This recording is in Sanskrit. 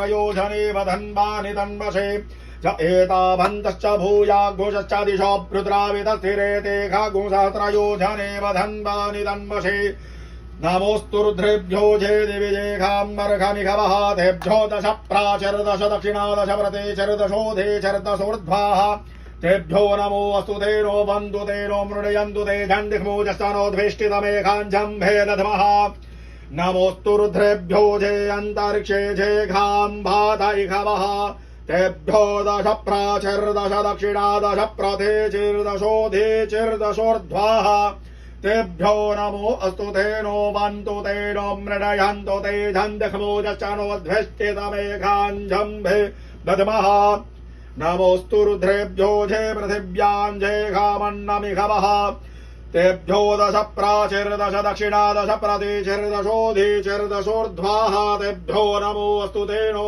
योजने वधन्वानि तन्वशे च एतावन्तश्च भूयाघोषश्चादिशो रुद्रावितस्थिरेते खागुंसहस्रयोजने वधन्वानि तन्वशे नमोऽस्तु रुद्रेभ्यो झेदि विजेखाम्बर्खनिखवः तेभ्यो दश प्राचर्दश दक्षिणा दश प्रते चर्दशोधे चर्दशोर्ध्वाः तेभ्यो नमो अस्तु तेनो बन्धु तेनो मृडयन्तु ते झण्डिमुजस्तनोद्वेष्टितमेघाञ्जम्भे दध्मः नमोऽस्तु रुद्रेभ्यो झे अन्तरिक्षे झेघाम्भातैखवः तेभ्यो दश प्राचर्दश दक्षिणा दश प्रथे चिर्दशोधे चिर्दशोर्ध्वाः तेभ्यो नमो अस्तु तेनो बन्तु तेनो मृडयन्तु ते झण्डिमुजस्तनोद्वेष्टितमेघाञ्जम्भे दध्मः नमोऽस्तु रुद्रेभ्यो झे पृथिव्यां झेघामन्नमिखवः तेभ्यो दश प्राचिर्दश दक्षिणा दश प्रति चिर्दशोधि चिर्दशोर्ध्वाः तेभ्यो नमो अस्तु तेनो